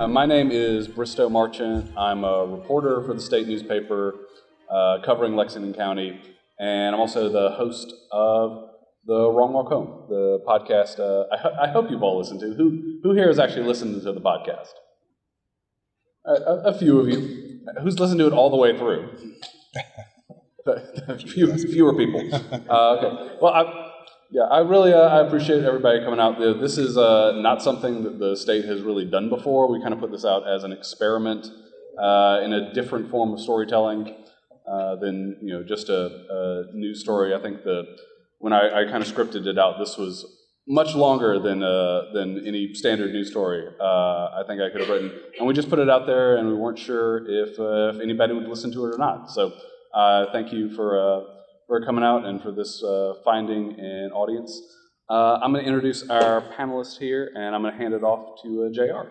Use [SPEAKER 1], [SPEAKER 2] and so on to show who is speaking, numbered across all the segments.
[SPEAKER 1] My name is Bristow Marchant. I'm a reporter for the state newspaper covering Lexington County, and I'm also the host of The Wrong Walk Home, the podcast I hope you've all listened to. Who here has actually listened to the podcast? A few of you. Who's listened to it all the way through? Fewer people. Okay. Well, I appreciate everybody coming out. This is not something that the state has really done before. We kind of put this out as an experiment in a different form of storytelling than just a news story. I think when I kind of scripted it out, this was much longer than any standard news story I think I could have written. And we just put it out there, and we weren't sure if anybody would listen to it or not. So thank you for coming out and for this finding an audience. I'm going to introduce our panelists here, and I'm going to hand it off to JR.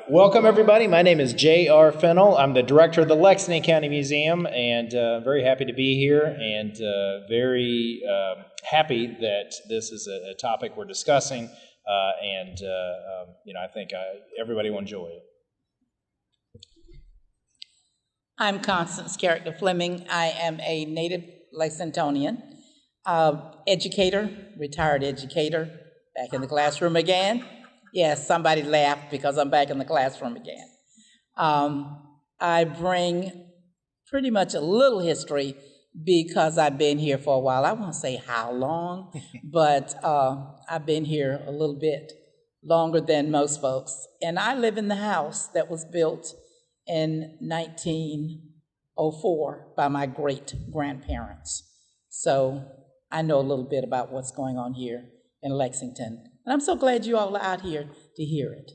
[SPEAKER 2] Welcome, everybody. My name is J.R. Fennell. I'm the director of the Lexington County Museum, and very happy to be here, and very happy that this is a topic we're discussing, and I think everybody will enjoy it.
[SPEAKER 3] I'm Constance Character Fleming. I am a native Lexingtonian, educator, retired educator, back in the classroom again. Yes, somebody laughed because I'm back in the classroom again. I bring pretty much a little history because I've been here for a while. I won't say how long, but I've been here a little bit longer than most folks. And I live in the house that was built in 1904 by my great-grandparents. So I know a little bit about what's going on here in Lexington. And I'm so glad you all are out here to hear it.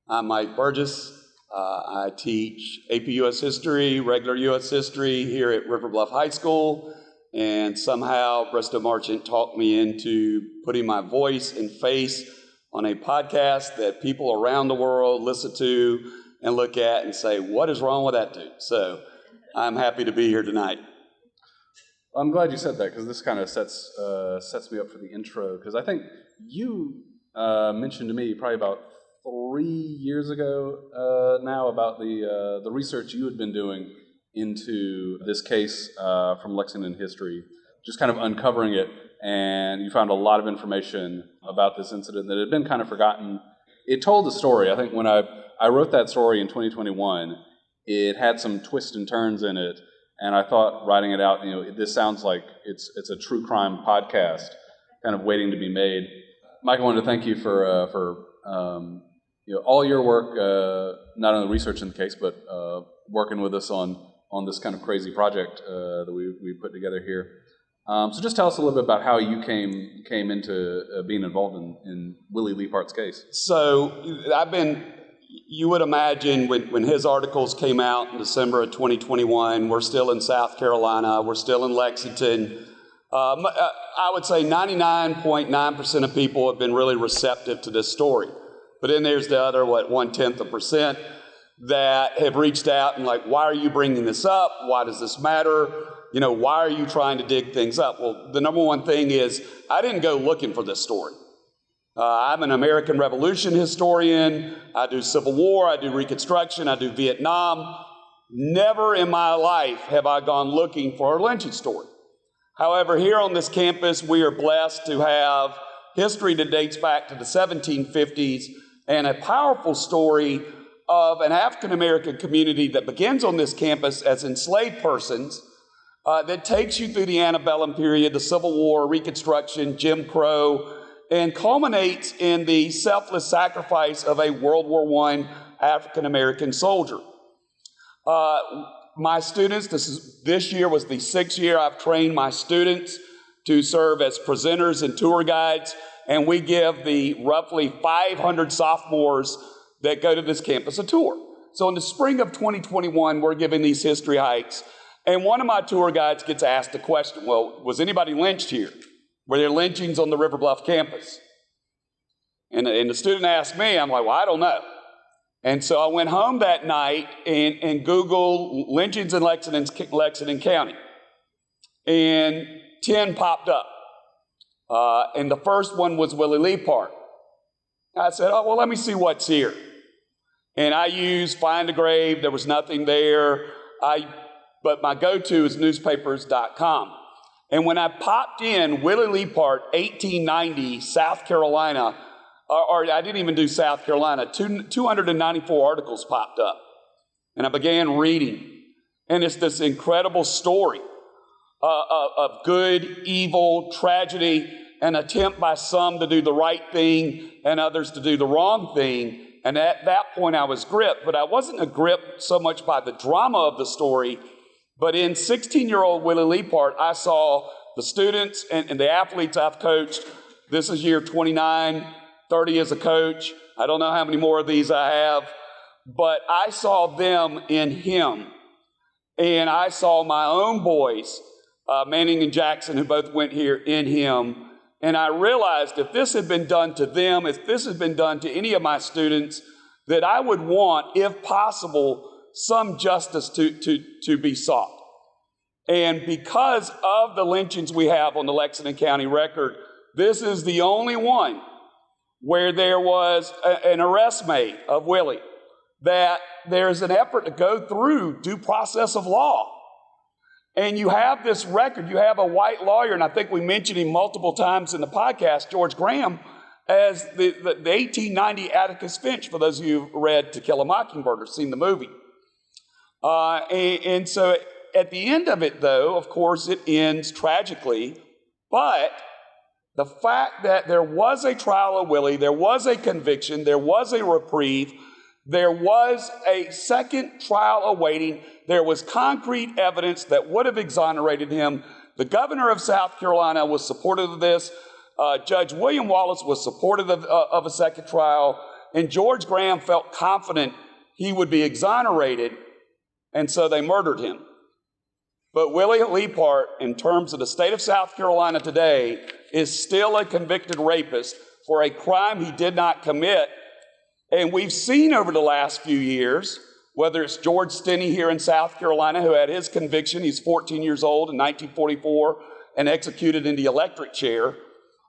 [SPEAKER 4] I'm Mike Burgess. I teach AP U.S. History, regular U.S. History here at River Bluff High School. And somehow Bristow Marchant talked me into putting my voice and face on a podcast that people around the world listen to and look at and say, what is wrong with that dude? So I'm happy to be here tonight.
[SPEAKER 1] I'm glad you said that, because this kind of sets me up for the intro, because I think you mentioned to me probably about 3 years ago now about the research you had been doing into this case from Lexington history, just kind of uncovering it, and you found a lot of information about this incident that had been kind of forgotten. It told the story. I think when I wrote that story in 2021, it had some twists and turns in it, and I thought writing it out, this sounds like it's a true crime podcast, kind of waiting to be made. Mike, I wanted to thank you for all your work, not only researching the case, but working with us on this kind of crazy project that we put together here. So just tell us a little bit about how you came into being involved in Willie Leaphart's case.
[SPEAKER 4] So you would imagine when his articles came out in December of 2021, we're still in South Carolina, we're still in Lexington. I would say 99.9% of people have been really receptive to this story. But then there's the other, 0.1% that have reached out and why are you bringing this up? Why does this matter? Why are you trying to dig things up? Well, the number one thing is I didn't go looking for this story. I'm an American Revolution historian. I do Civil War. I do Reconstruction. I do Vietnam. Never in my life have I gone looking for a lynching story. However, here on this campus, we are blessed to have history that dates back to the 1750s and a powerful story of an African-American community that begins on this campus as enslaved persons, that takes you through the antebellum period, the Civil War, Reconstruction, Jim Crow, and culminates in the selfless sacrifice of a World War I African-American soldier. My students, this year was the 6th year I've trained my students to serve as presenters and tour guides, and we give the roughly 500 sophomores that go to this campus a tour. So in the spring of 2021, we're giving these history hikes, and one of my tour guides gets asked a question, well, was anybody lynched here? Were there lynchings on the River Bluff campus? And the student asked me, I'm like, well, I don't know. And so I went home that night and Googled lynchings in Lexington County. And 10 popped up. And the first one was Willie Leaphart. I said, oh, well, let me see what's here. And I used Find a Grave. There was nothing there. But my go-to is newspapers.com. And when I popped in Willie Leaphart, 1890, South Carolina, or I didn't even do South Carolina, 294 articles popped up. And I began reading. And it's this incredible story of good, evil, tragedy, an attempt by some to do the right thing and others to do the wrong thing. And at that point, I was gripped. But I wasn't gripped so much by the drama of the story. But in 16-year-old Willie Leaphart, I saw the students and the athletes I've coached. This is year 29, 30 as a coach. I don't know how many more of these I have. But I saw them in him. And I saw my own boys, Manning and Jackson, who both went here, in him. And I realized if this had been done to them, if this had been done to any of my students, that I would want, if possible, some justice to be sought. And because of the lynchings we have on the Lexington County record, this is the only one where there was an arrest made of Willie, that there's an effort to go through due process of law. And you have this record, you have a white lawyer, and I think we mentioned him multiple times in the podcast, George Graham, as the 1890 Atticus Finch, for those of you who read To Kill a Mockingbird or seen the movie. And so at the end of it, though, of course, it ends tragically, but the fact that there was a trial of Willie, there was a conviction, there was a reprieve, there was a second trial awaiting. There was concrete evidence that would have exonerated him. The governor of South Carolina was supportive of this. Judge William Wallace was supportive of a second trial. And George Graham felt confident he would be exonerated. And so they murdered him. But Willie Leaphart, in terms of the state of South Carolina today, is still a convicted rapist for a crime he did not commit. And we've seen over the last few years, whether it's George Stinney here in South Carolina, who had his conviction, he's 14 years old in 1944 and executed in the electric chair.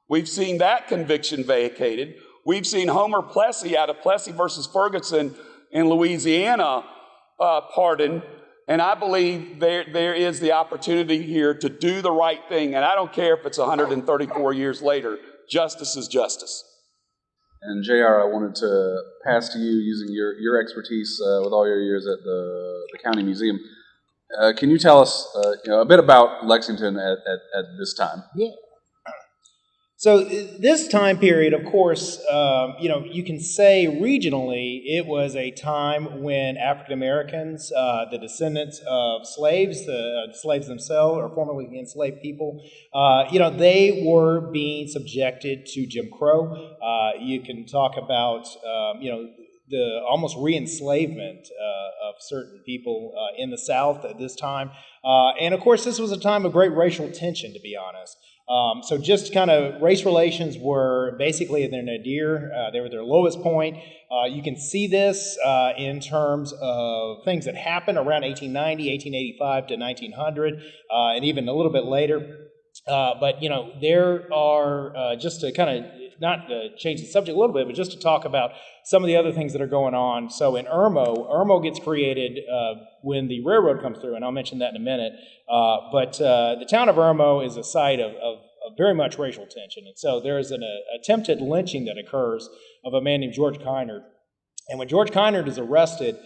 [SPEAKER 4] We've seen that conviction vacated. We've seen Homer Plessy out of Plessy versus Ferguson in Louisiana pardoned. And I believe there is the opportunity here to do the right thing. And I don't care if it's 134 years later. Justice is justice.
[SPEAKER 1] And JR, I wanted to pass to you, using your expertise with all your years at the county museum. Can you tell us a bit about Lexington at this time?
[SPEAKER 2] Yeah. So this time period, of course, you can say regionally it was a time when African Americans, the descendants of slaves, the slaves themselves, or formerly enslaved people, they were being subjected to Jim Crow. You can talk about, the almost re-enslavement of certain people in the South at this time. And of course, this was a time of great racial tension, to be honest. So just kind of race relations were basically at their nadir. They were at their lowest point. You can see this in terms of things that happened around 1890, 1885 to 1900, and even a little bit later. But there are, just to kind of, not to change the subject a little bit, but just to talk about some of the other things that are going on. So in Irmo gets created when the railroad comes through, and I'll mention that in a minute. But the town of Irmo is a site of very much racial tension. And so there is an attempted lynching that occurs of a man named George Kynard. And when George Kynard is arrested,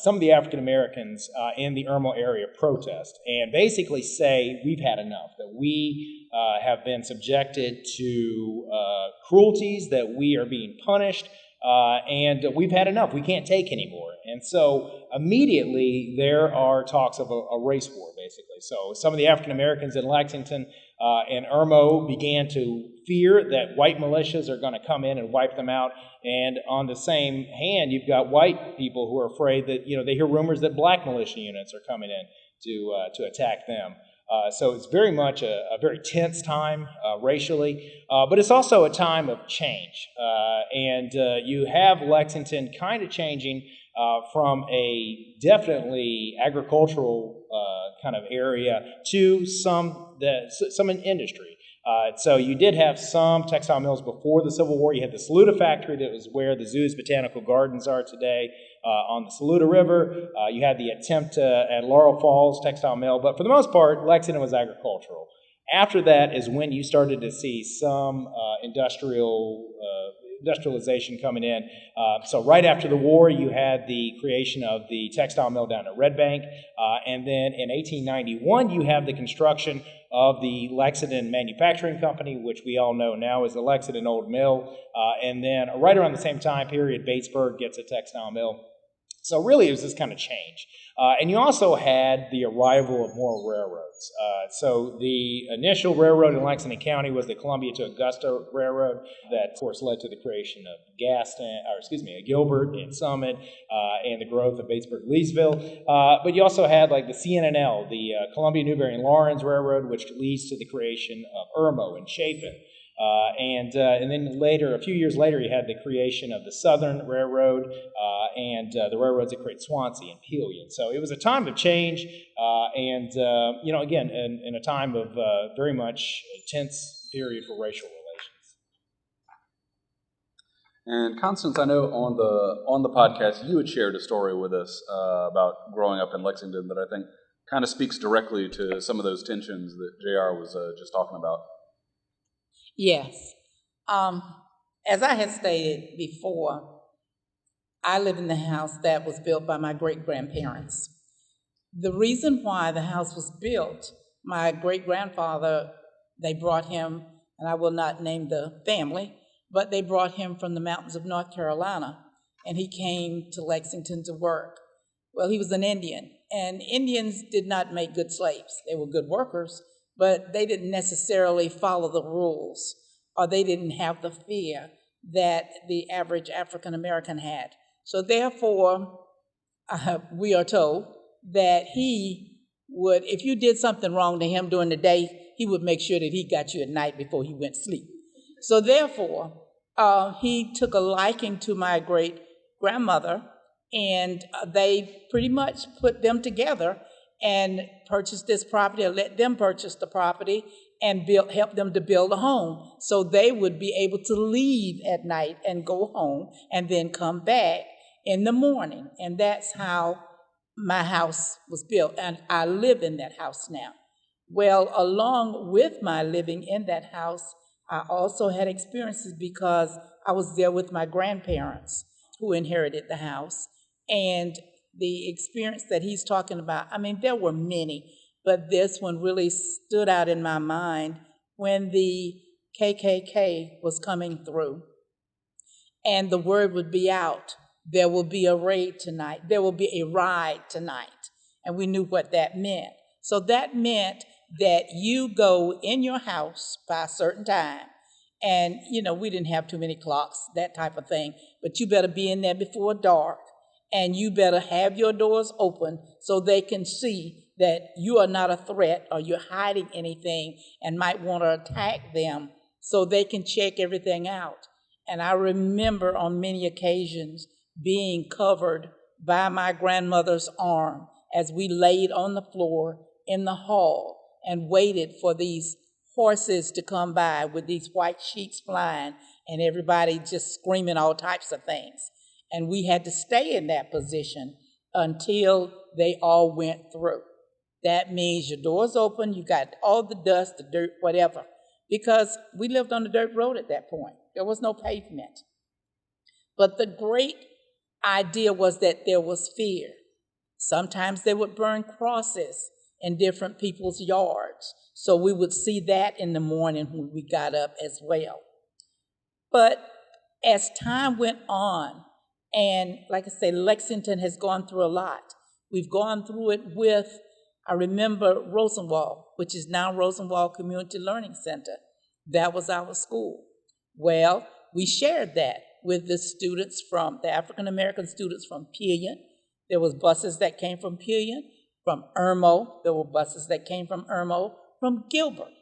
[SPEAKER 2] some of the African Americans in the Irmo area protest and basically say, we've had enough, that we have been subjected to cruelties, that we are being punished, and we've had enough. We can't take anymore. And so immediately there are talks of a race war, basically. So some of the African Americans in Lexington and Irmo began to fear that white militias are going to come in and wipe them out. And on the same hand, you've got white people who are afraid that, they hear rumors that black militia units are coming in to attack them. So it's very much a very tense time racially, but it's also a time of change. And you have Lexington kind of changing from a definitely agricultural kind of area to some industry. So you did have some textile mills before the Civil War. You had the Saluda factory that was where the zoo's botanical gardens are today on the Saluda River. You had the attempt at Laurel Falls textile mill, but for the most part, Lexington was agricultural. After that is when you started to see some industrialization coming in. So right after the war, you had the creation of the textile mill down at Red Bank, and then in 1891, you have the construction of the Lexington Manufacturing Company, which we all know now is the Lexington Old Mill, and then right around the same time period, Batesburg gets a textile mill. So really, it was this kind of change. And you also had the arrival of more railroads. So the initial railroad in Lexington County was the Columbia to Augusta Railroad that, of course, led to the creation of Gilbert and Summit, and the growth of Batesburg-Leesville. But you also had like the CNNL, the Columbia, Newberry, and Lawrence Railroad, which leads to the creation of Irmo and Chapin. And then later, a few years later, you had the creation of the Southern Railroad and the railroads that create Swansea and Pelion. So it was a time of change, and again, in a time of very much tense period for racial relations.
[SPEAKER 1] And Constance, I know on the podcast you had shared a story with us about growing up in Lexington that I think kind of speaks directly to some of those tensions that JR was just talking about.
[SPEAKER 3] Yes. As I had stated before, I live in the house that was built by my great-grandparents. The reason why the house was built, my great-grandfather, they brought him, and I will not name the family, but they brought him from the mountains of North Carolina, and he came to Lexington to work. Well, he was an Indian, and Indians did not make good slaves. They were good workers, but they didn't necessarily follow the rules, or they didn't have the fear that the average African American had. So therefore, we are told that he would, if you did something wrong to him during the day, he would make sure that he got you at night before he went to sleep. So therefore, he took a liking to my great-grandmother, and they pretty much put them together and purchased this property, or let them purchase the property, and help them to build a home so they would be able to leave at night and go home and then come back in the morning. And that's how my house was built, and I live in that house now. Well, along with my living in that house, I also had experiences because I was there with my grandparents who inherited the house. And the experience that he's talking about, I mean, there were many, but this one really stood out in my mind when the KKK was coming through. And the word would be out, there will be a raid tonight, there will be a ride tonight. And we knew what that meant. So that meant that you go in your house by a certain time, and, we didn't have too many clocks, that type of thing, but you better be in there before dark. And you better have your doors open so they can see that you are not a threat or you're hiding anything and might want to attack them, so they can check everything out. And I remember on many occasions being covered by my grandmother's arm as we laid on the floor in the hall and waited for these horses to come by with these white sheets flying and everybody just screaming all types of things. And we had to stay in that position until they all went through. That means your door's open, you got all the dust, the dirt, whatever, because we lived on the dirt road at that point. There was no pavement. But the great idea was that there was fear. Sometimes they would burn crosses in different people's yards, so we would see that in the morning when we got up as well. But as time went on, and like I say, Lexington has gone through a lot. We've gone through it with, I remember Rosenwald, which is now Rosenwald Community Learning Center. That was our school. Well, we shared that with the students the African-American students from Pelion. There was buses that came from Pelion, from Irmo. There were buses that came from Irmo, from Gilbert,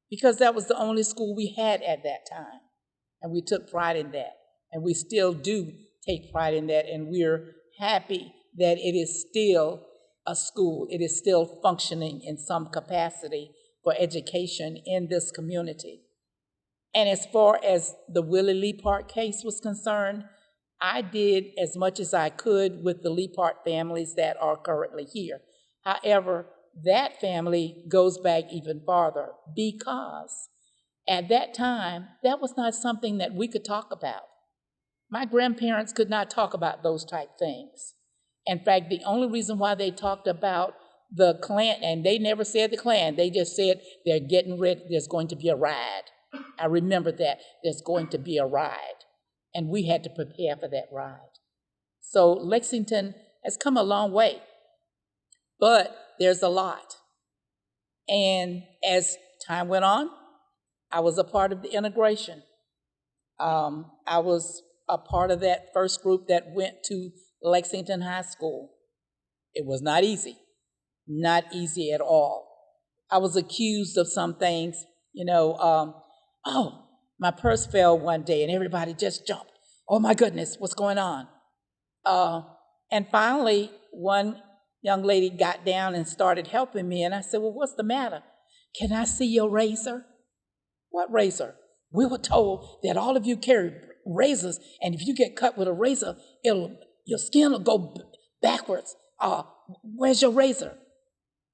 [SPEAKER 3] because that was the only school we had at that time. And we took pride in that. And we still do take pride in that, and we're happy that it is still a school. It is still functioning in some capacity for education in this community. And as far as the Willie Leaphart case was concerned, I did as much as I could with the Leaphart families that are currently here. However, that family goes back even farther because at that time, that was not something that we could talk about. My grandparents could not talk about those type things. In fact, the only reason why they talked about the Klan, and they never said the Klan, they just said they're getting ready, there's going to be a ride. I remember that, there's going to be a ride. And we had to prepare for that ride. So Lexington has come a long way, but there's a lot. And as time went on, I was a part of the integration. I was a part of that first group that went to Lexington High School. It was not easy at all. I was accused of some things, oh, my purse fell one day and everybody just jumped. Oh my goodness, what's going on? And finally, one young lady got down and started helping me, and I said, well, what's the matter? Can I see your razor? What razor? We were told that all of you carry razors, and if you get cut with a razor, your skin will go backwards. Where's your razor?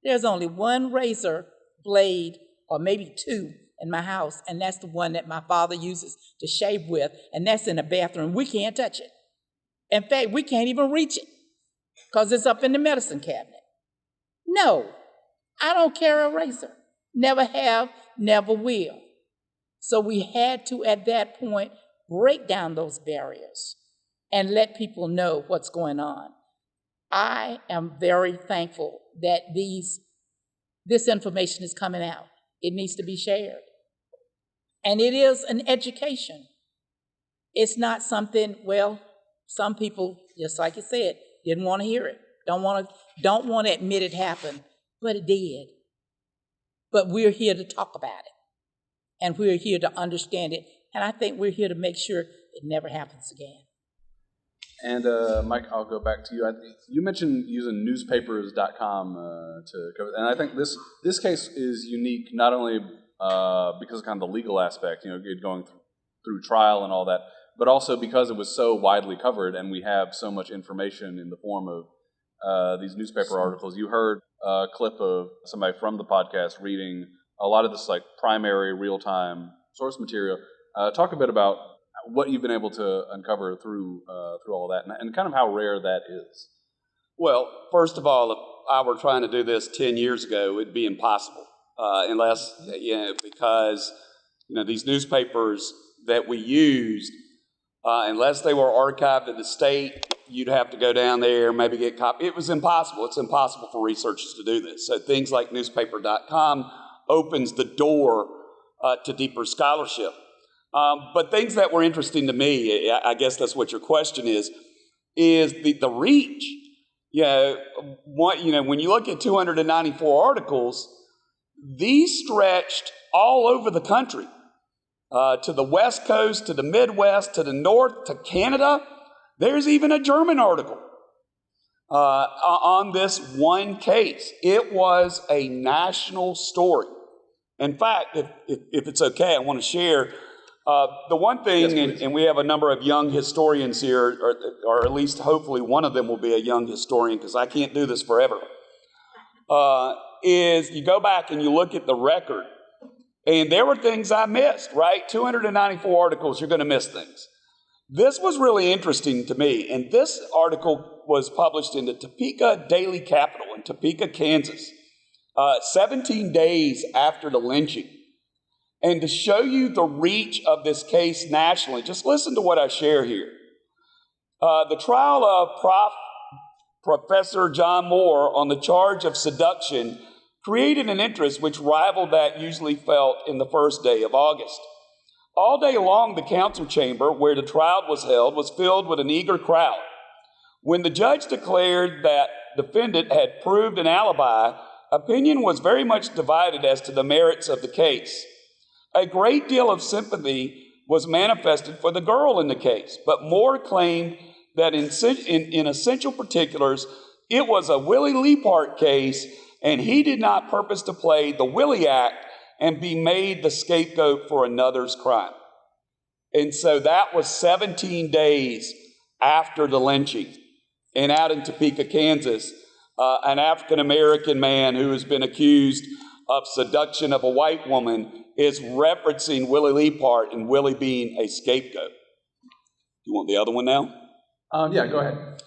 [SPEAKER 3] There's only one razor blade, or maybe two, in my house, and that's the one that my father uses to shave with, and that's in the bathroom. We can't touch it. In fact, we can't even reach it because it's up in the medicine cabinet. No, I don't carry a razor. Never have, never will. So we had to, at that point, break down those barriers and let people know what's going on. I am very thankful that this information is coming out. It needs to be shared. And it is an education. It's not something, well, some people, just like you said, didn't want to hear it, don't want to admit it happened, but it did. But we're here to talk about it, and we're here to understand it, and I think we're here to make sure it never happens again.
[SPEAKER 1] And Mike, I'll go back to you. You mentioned using newspapers.com to cover, and I think this case is unique not only because of kind of the legal aspect, going through trial and all that, but also because it was so widely covered, and we have so much information in the form of these newspaper articles. You heard a clip of somebody from the podcast reading a lot of this primary real-time source material. Talk a bit about what you've been able to uncover through all that, and kind of how rare that is.
[SPEAKER 4] Well, first of all, if I were trying to do this 10 years ago, it'd be impossible, unless, because, these newspapers that we used, unless they were archived at the state, you'd have to go down there, maybe get copies. It was impossible. It's impossible for researchers to do this. So things like newspaper.com opens the door to deeper scholarship. But things that were interesting to me, I guess that's what your question is the reach. When you look at 294 articles, these stretched all over the country, to the West Coast, to the Midwest, to the North, to Canada. There's even a German article on this one case. It was a national story. In fact, if it's okay, I want to share the one thing, yes, and we have a number of young historians here, or at least hopefully one of them will be a young historian because I can't do this forever, is you go back and you look at the record, and there were things I missed, right? 294 articles, you're going to miss things. This was really interesting to me, and this article was published in the Topeka Daily Capital in Topeka, Kansas, 17 days after the lynching. And to show you the reach of this case nationally, just listen to what I share here. The trial of Professor John Moore on the charge of seduction created an interest which rivaled that usually felt in the first day of August. All day long, the council chamber where the trial was held was filled with an eager crowd. When the judge declared that the defendant had proved an alibi, opinion was very much divided as to the merits of the case. A great deal of sympathy was manifested for the girl in the case, but Moore claimed that in essential particulars, it was a Willie Leaphart case And he did not purpose to play the Willie Act and be made the scapegoat for another's crime. And so that was 17 days after the lynching. And out in Topeka, Kansas, an African-American man who has been accused of seduction of a white woman is referencing Willie Leaphart and Willie being a scapegoat. You want the other one now?
[SPEAKER 1] Yeah, go ahead.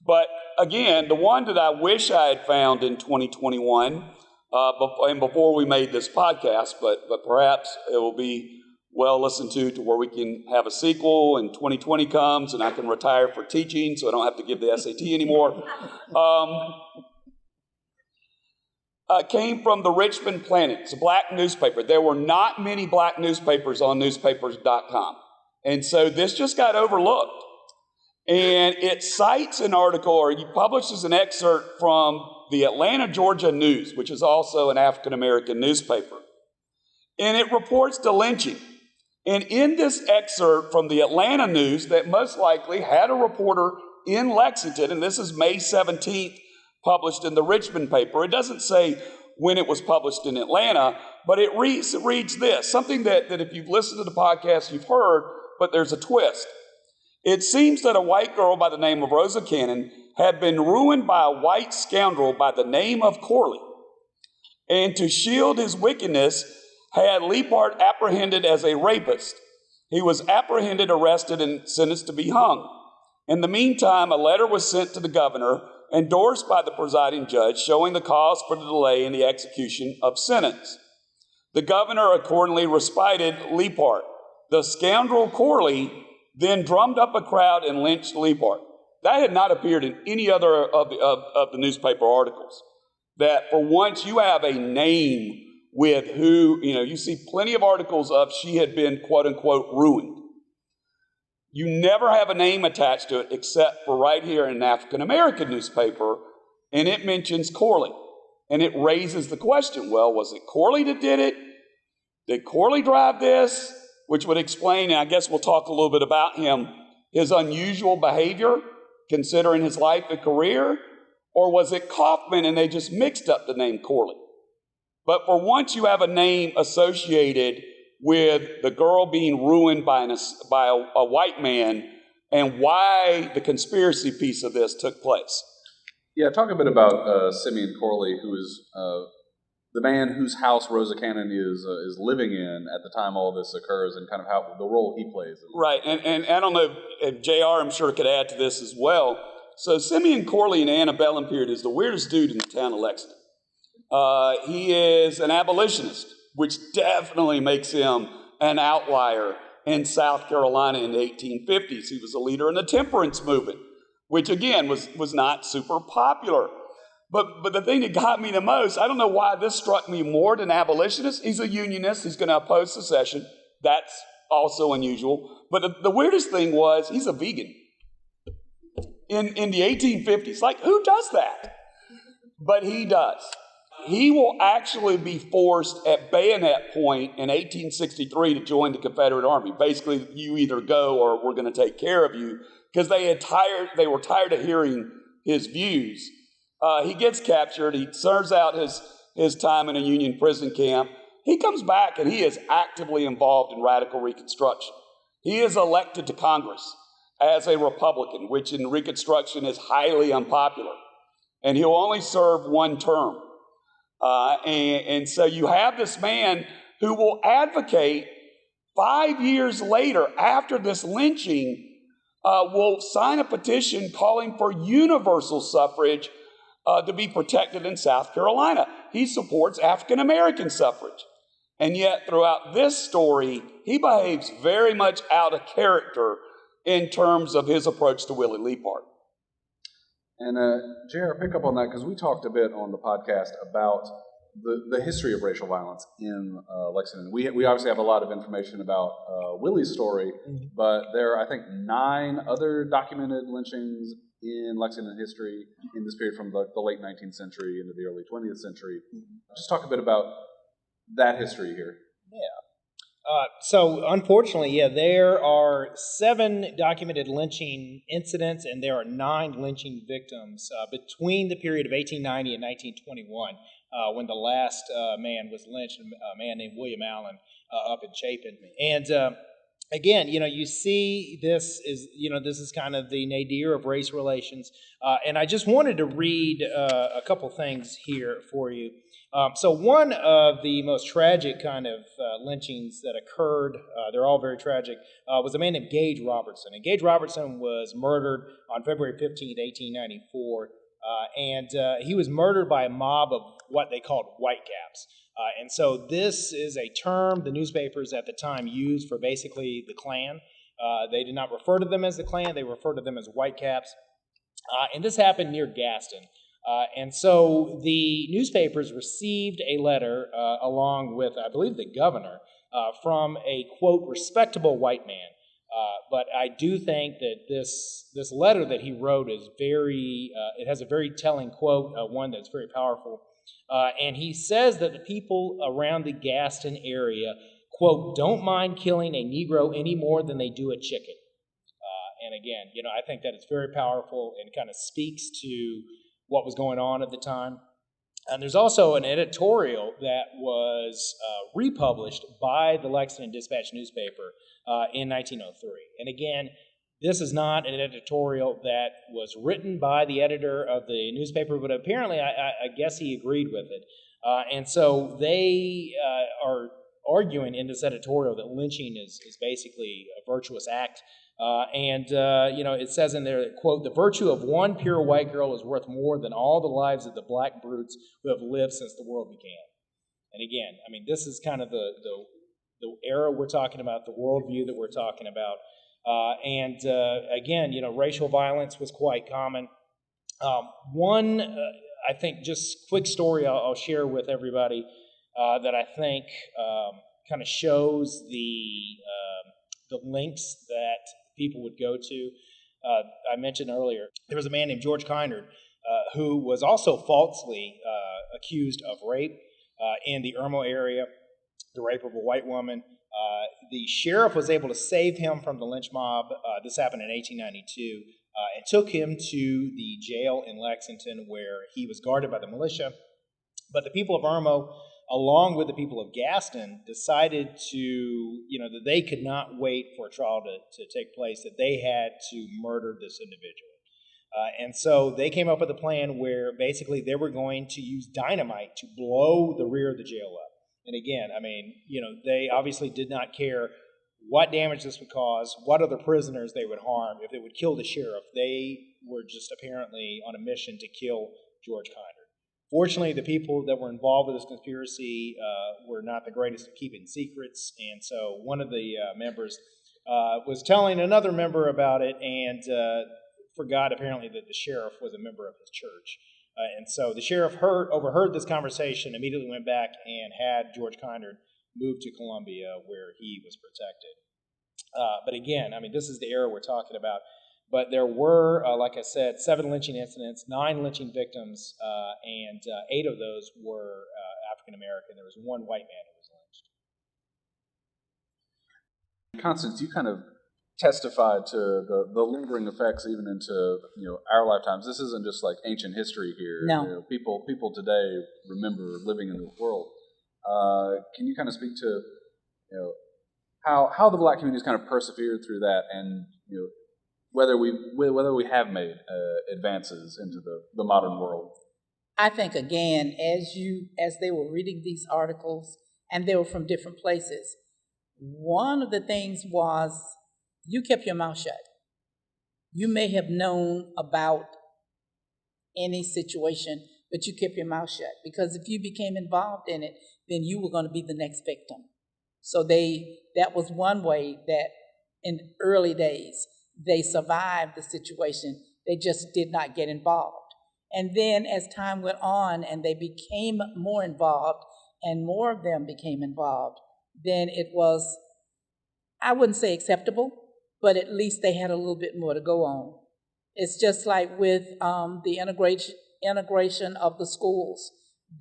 [SPEAKER 4] But again, the one that I wish I had found in 2021, and before we made this podcast, but perhaps it will be well listened to where we can have a sequel and 2020 comes and I can retire for teaching so I don't have to give the SAT anymore. Came from the Richmond Planet. It's a black newspaper. There were not many black newspapers on newspapers.com. And so this just got overlooked. And it cites an article, or it publishes an excerpt from the Atlanta, Georgia News, which is also an African-American newspaper. And it reports the lynching. And in this excerpt from the Atlanta News that most likely had a reporter in Lexington, and this is May 17th, published in the Richmond paper. It doesn't say when it was published in Atlanta, but it reads this, something that if you've listened to the podcast, you've heard, but there's a twist. It seems that a white girl by the name of Rosa Cannon had been ruined by a white scoundrel by the name of Corley. And to shield his wickedness, had Leaphart apprehended as a rapist. He was apprehended, arrested, and sentenced to be hung. In the meantime, a letter was sent to the governor, endorsed by the presiding judge, showing the cause for the delay in the execution of sentence. The governor accordingly respited Leaphart. The scoundrel Corley then drummed up a crowd and lynched Leaphart. That had not appeared in any other of the newspaper articles. That for once you have a name with who, you see plenty of articles of she had been, quote unquote, ruined. You never have a name attached to it except for right here in an African-American newspaper, and it mentions Corley. And it raises the question, well, was it Corley that did it? Did Corley drive this? Which would explain, and I guess we'll talk a little bit about him, his unusual behavior, considering his life and career. Or was it Kaufman and they just mixed up the name Corley? But for once you have a name associated with the girl being ruined by a white man and why the conspiracy piece of this took place.
[SPEAKER 1] Yeah, talk a bit about Simeon Corley, who is the man whose house Rosa Cannon is living in at the time all this occurs, and kind of how the role he plays.
[SPEAKER 4] Right, and I don't know if JR, I'm sure, could add to this as well. So Simeon Corley in the antebellum period is the weirdest dude in the town of Lexington. He is an abolitionist, which definitely makes him an outlier in South Carolina in the 1850s. He was a leader in the temperance movement, which again was not super popular. But the thing that got me the most, I don't know why this struck me more than abolitionist. He's a unionist. He's going to oppose secession. That's also unusual. But the weirdest thing was he's a vegan. In the 1850s, like who does that? But he does. He will actually be forced at bayonet point in 1863 to join the Confederate Army. Basically, you either go or we're going to take care of you, because they were tired of hearing his views. He gets captured. He serves out his time in a Union prison camp. He comes back and he is actively involved in radical Reconstruction. He is elected to Congress as a Republican, which in Reconstruction is highly unpopular. And he'll only serve one term. And so you have this man who will advocate 5 years later, after this lynching, will sign a petition calling for universal suffrage to be protected in South Carolina. He supports African-American suffrage. And yet throughout this story, he behaves very much out of character in terms of his approach to Willie Leaphart.
[SPEAKER 1] And JR, pick up on that, because we talked a bit on the podcast about the history of racial violence in Lexington. We obviously have a lot of information about Willie's story, but there are, I think, 9 other documented lynchings in Lexington history in this period from the late 19th century into the early 20th century. Just talk a bit about that history here.
[SPEAKER 2] Yeah. So unfortunately, there are 7 documented lynching incidents, and there are 9 lynching victims between the period of 1890 and 1921. when the last man was lynched, a man named William Allen up in Chapin. And again, you see this is kind of the nadir of race relations. And I just wanted to read a couple things here for you. So one of the most tragic kind of lynchings that occurred, they're all very tragic, was a man named Gage Robertson. And Gage Robertson was murdered on February 15th, 1894. And he was murdered by a mob of what they called whitecaps. And so this is a term the newspapers at the time used for basically the Klan. They did not refer to them as the Klan, they referred to them as whitecaps. And this happened near Gaston. And so the newspapers received a letter along with, I believe, the governor from a, quote, respectable white man. But I do think that this letter that he wrote is it has a very telling quote, one that's very powerful. And he says that the people around the Gaston area, quote, don't mind killing a Negro any more than they do a chicken. And again, I think that it's very powerful and kind of speaks to what was going on at the time. And there's also an editorial that was republished by the Lexington Dispatch newspaper in 1903. And again, this is not an editorial that was written by the editor of the newspaper, but apparently I guess he agreed with it. And so they are arguing in this editorial that lynching is basically a virtuous act. It says in there, quote, the virtue of one pure white girl is worth more than all the lives of the black brutes who have lived since the world began. And again, I mean, this is kind of the era we're talking about, the worldview that we're talking about. Again, racial violence was quite common. I think, just quick story I'll share with everybody that I think kind of shows the lengths that people would go to. I mentioned earlier, there was a man named George Kinard who was also falsely accused of rape in the Irmo area, the rape of a white woman. The sheriff was able to save him from the lynch mob. This happened in 1892, and took him to the jail in Lexington where he was guarded by the militia. But the people of Irmo, along with the people of Gaston, decided that they could not wait for a trial to take place, that they had to murder this individual. And so they came up with a plan where basically they were going to use dynamite to blow the rear of the jail up. And again, I mean, they obviously did not care what damage this would cause, what other prisoners they would harm, if they would kill the sheriff. They were just apparently on a mission to kill George Kinard. Fortunately, the people that were involved with this conspiracy were not the greatest at keeping secrets, and so one of the members was telling another member about it and forgot apparently that the sheriff was a member of his church. And so the sheriff overheard this conversation, immediately went back and had George Kinard moved to Columbia where he was protected. But again, I mean, this is the era we're talking about. But there were, like I said, 7 lynching incidents, 9 lynching victims, and 8 of those were African American. There was 1 white man who was lynched.
[SPEAKER 1] Constance, you kind of testified to the lingering effects even into our lifetimes. This isn't just like ancient history here.
[SPEAKER 3] No.
[SPEAKER 1] People today remember living in this world. Can you kind of speak to how the black community has kind of persevered through that, and whether we have made advances into the modern world?
[SPEAKER 3] I think, again, as they were reading these articles, and they were from different places, one of the things was you kept your mouth shut. You may have known about any situation, but you kept your mouth shut, because if you became involved in it, then you were going to be the next victim. So that was one way that in early days they survived the situation. They just did not get involved. And then as time went on and they became more involved and more of them became involved, then it was, I wouldn't say acceptable, but at least they had a little bit more to go on. It's just like with the integration of the schools.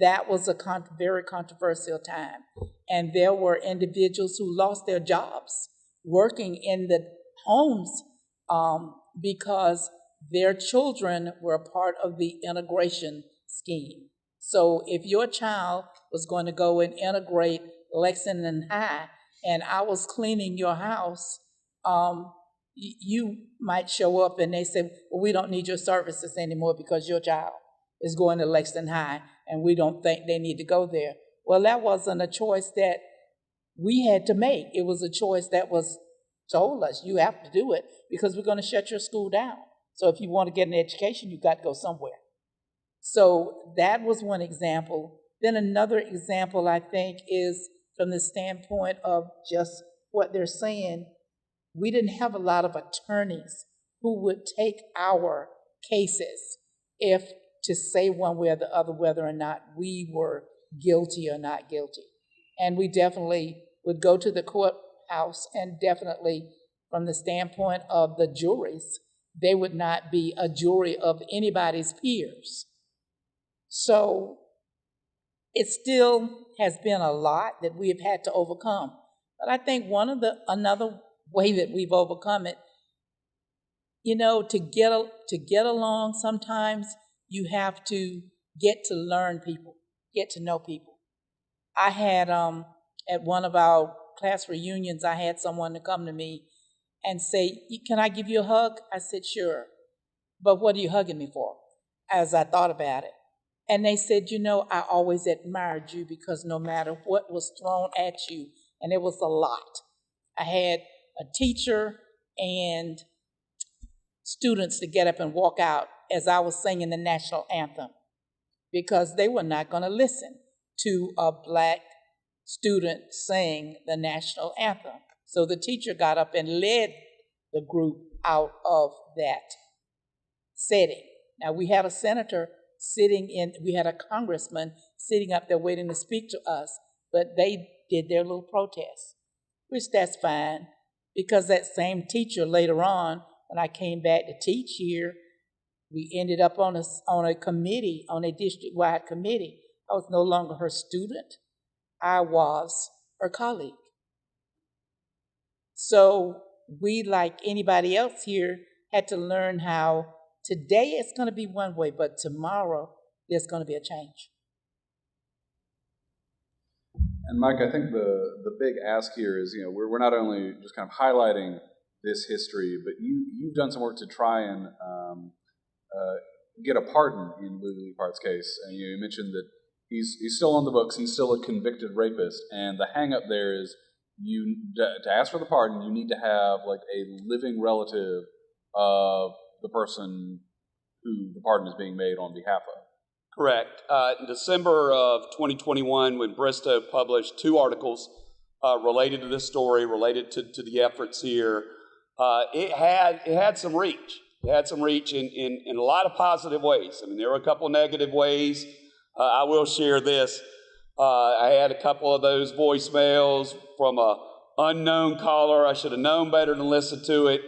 [SPEAKER 3] That was a very controversial time. And there were individuals who lost their jobs working in the homes because their children were a part of the integration scheme. So if your child was going to go and integrate Lexington High, and I was cleaning your house, you might show up and they say, well, we don't need your services anymore because your child is going to Lexington High and we don't think they need to go there. Well, that wasn't a choice that we had to make. It was a choice that was told us, you have to do it because we're going to shut your school down. So if you want to get an education, you've got to go somewhere. So that was one example. Then another example, I think, is from the standpoint of just what they're saying. We didn't have a lot of attorneys who would take our cases if to say one way or the other whether or not we were guilty or not guilty. And we definitely would go to the courthouse, and definitely from the standpoint of the juries, they would not be a jury of anybody's peers. So it still has been a lot that we have had to overcome. But I think another way that we've overcome it, to get along, sometimes you have to get to learn people, get to know people. I had, at one of our class reunions, I had someone to come to me and say, can I give you a hug? I said, sure. But what are you hugging me for? As I thought about it. And they said, I always admired you because no matter what was thrown at you, and it was a lot. I had a teacher and students to get up and walk out as I was singing the national anthem because they were not going to listen to a Black student sing the national anthem. So the teacher got up and led the group out of that setting. Now we had a senator we had a congressman sitting up there waiting to speak to us, but they did their little protest, which that's fine, because that same teacher later on, when I came back to teach here, we ended up on a committee, on a district-wide committee. I was no longer her student. I was her colleague. So we, like anybody else here, had to learn how today it's going to be one way, but tomorrow there's going to be a change.
[SPEAKER 1] And Mike, I think the big ask here is, we're not only just kind of highlighting this history, but you've done some work to try and get a pardon in Willie Leaphart's case. And you mentioned that he's still on the books, he's still a convicted rapist, and the hang up there is to ask for the pardon, you need to have like a living relative of the person who the pardon is being made on behalf of.
[SPEAKER 4] Correct. In December of 2021, when Bristow published 2 articles related to this story, related to the efforts here, it had some reach. It had some reach in a lot of positive ways. I mean, there were a couple of negative ways. I will share this. I had a couple of those voicemails from an unknown caller. I should have known better than listen to it.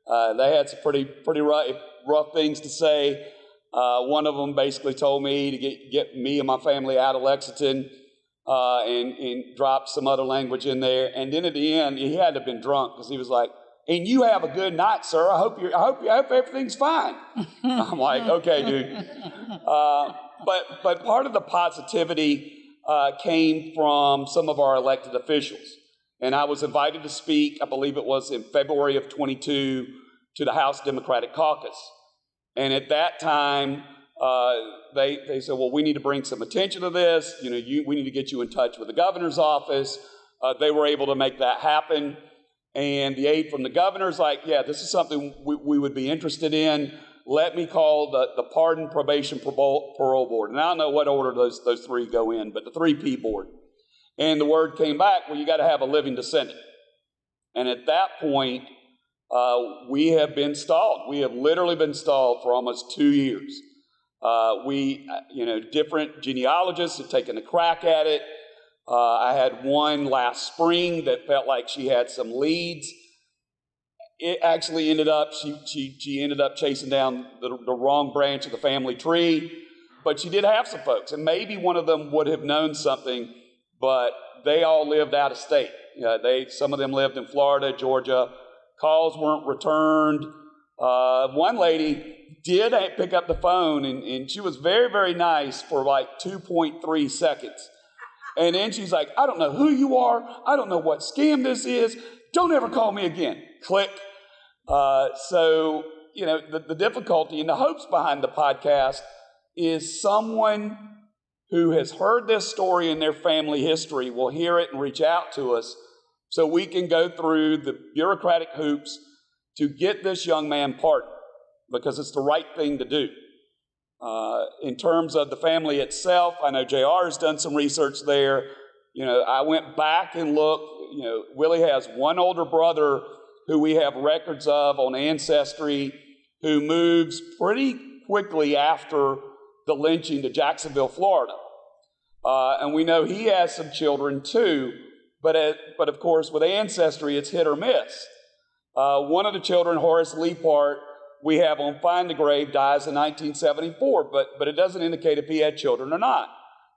[SPEAKER 4] They had some pretty rough things to say. One of them basically told me to get me and my family out of Lexington, and dropped some other language in there. And then at the end, he had to have been drunk because he was like, "And you have a good night, sir. I hope everything's fine." I'm like, "Okay, dude." But part of the positivity came from some of our elected officials. And I was invited to speak, I believe it was in February of 22, to the House Democratic Caucus. And at that time, they said, well, we need to bring some attention to this. We need to get you in touch with the governor's office. They were able to make that happen. And the aide from the governor's like, yeah, this is something we would be interested in. Let me call the Pardon, Probation, Parole Board. And I don't know what order those 3 go in, but the 3P board. And the word came back, well, you got to have a living descendant. And at that point, we have been stalled. We have literally been stalled for almost 2 years. Different genealogists have taken a crack at it. I had one last spring that felt like she had some leads. It actually ended up, she ended up chasing down the wrong branch of the family tree, but she did have some folks, and maybe one of them would have known something, but they all lived out of state. Some of them lived in Florida, Georgia. Calls weren't returned. One lady did pick up the phone, and she was very, very nice for like 2.3 seconds. And then she's like, I don't know who you are. I don't know what scam this is. Don't ever call me again. Click. So, the difficulty and the hopes behind the podcast is someone who has heard this story in their family history will hear it and reach out to us so we can go through the bureaucratic hoops to get this young man pardoned, because it's the right thing to do. In terms of the family itself, I know JR has done some research there. I went back and looked. Willie has one older brother who we have records of on Ancestry, who moves pretty quickly after the lynching to Jacksonville, Florida. And we know he has some children too, but of course with Ancestry it's hit or miss. One of the children, Willie Leaphart, we have on Find the Grave, dies in 1974, but it doesn't indicate if he had children or not.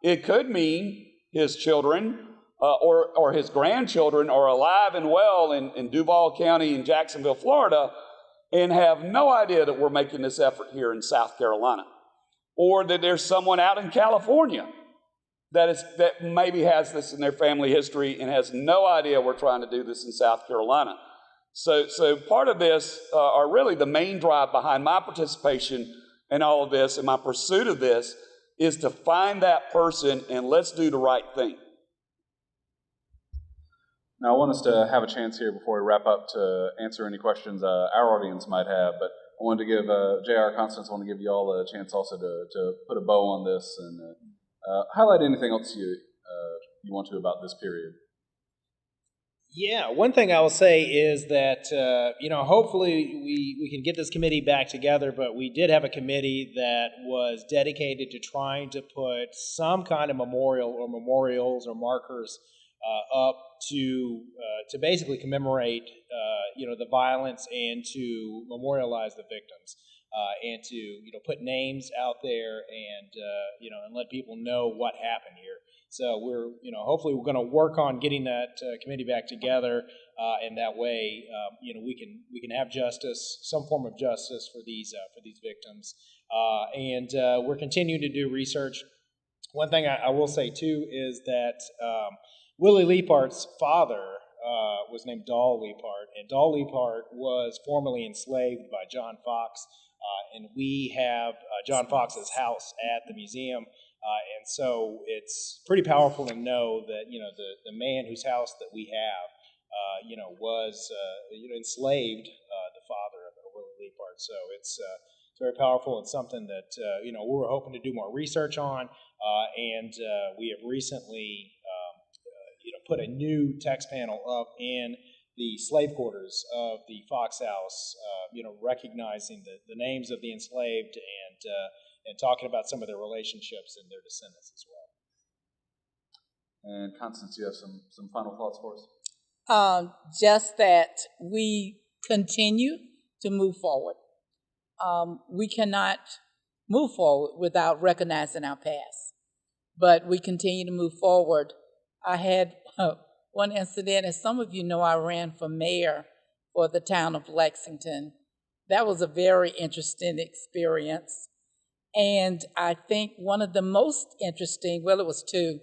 [SPEAKER 4] It could mean his children or his grandchildren are alive and well in Duval County in Jacksonville, Florida, and have no idea that we're making this effort here in South Carolina. Or that there's someone out in California that maybe has this in their family history and has no idea we're trying to do this in South Carolina. So part of this, or really the main drive behind my participation in all of this and my pursuit of this, is to find that person and let's do the right thing.
[SPEAKER 1] Now, I want us to have a chance here before we wrap up to answer any questions our audience might have, but I wanted to give J.R. Constance, I want to give you all a chance also to put a bow on this and highlight anything else you want to about this period.
[SPEAKER 2] Yeah, one thing I will say is that, hopefully we can get this committee back together, but we did have a committee that was dedicated to trying to put some kind of memorial or memorials or markers up to basically commemorate, the violence and to memorialize the victims and to, put names out there and, and let people know what happened here. So we're, hopefully we're going to work on getting that committee back together, and that way, we can have justice, some form of justice for these victims, and we're continuing to do research. One thing I will say too is that Willie Leaphart's father was named Don Leaphart, and Don Leaphart was formerly enslaved by John Fox, and we have John Fox's house at the museum. And so it's pretty powerful to know that, the man whose house that we have, was, enslaved the father of Willie Leaphart. So it's very powerful and something that, we're hoping to do more research on. And we have recently, put a new text panel up in the slave quarters of the Fox house, recognizing the names of the enslaved and talking about some of their relationships and their descendants as well.
[SPEAKER 1] And Constance, you have some final thoughts for us?
[SPEAKER 3] Just that we continue to move forward. We cannot move forward without recognizing our past, but we continue to move forward. I had one incident, as some of you know, I ran for mayor for the town of Lexington. That was a very interesting experience. And I think one of the most interesting, well, it was two.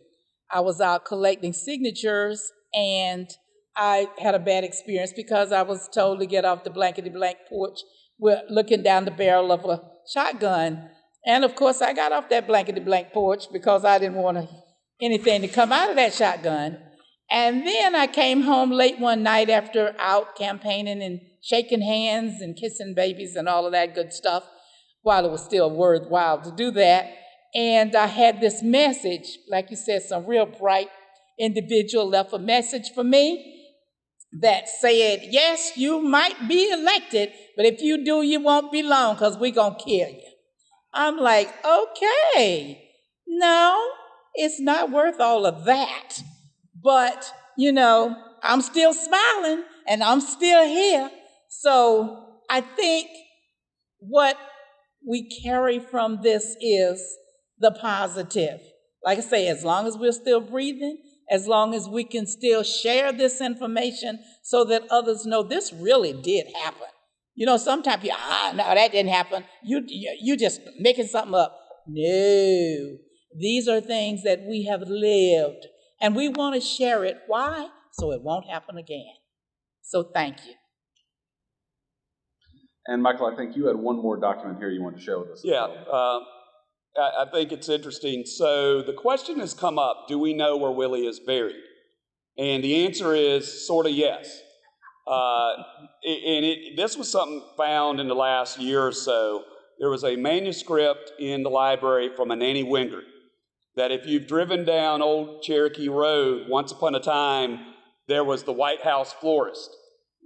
[SPEAKER 3] I was out collecting signatures, and I had a bad experience because I was told to get off the blankety-blank porch. We're looking down the barrel of a shotgun. And, of course, I got off that blankety-blank porch because I didn't want anything to come out of that shotgun. And then I came home late one night after out campaigning and shaking hands and kissing babies and all of that good stuff, while it was still worthwhile to do that. And I had this message, like you said, some real bright individual left a message for me that said, yes, you might be elected, but if you do, you won't be long because we're going to kill you. I'm like, okay, no, it's not worth all of that. But, I'm still smiling and I'm still here. So I think what we carry from this is the positive. Like I say, as long as we're still breathing, as long as we can still share this information so that others know this really did happen. You know, sometimes you, no, that didn't happen. You just making something up. No, these are things that we have lived, and we want to share it. Why? So it won't happen again. So thank you.
[SPEAKER 1] And Michael, I think you had one more document here you wanted to share with us.
[SPEAKER 4] Yeah, I think it's interesting. So the question has come up, do we know where Willie is buried? And the answer is sort of yes. This was something found in the last year or so. There was a manuscript in the library from a Nanny Wingert that if you've driven down Old Cherokee Road, once upon a time, there was the White House florist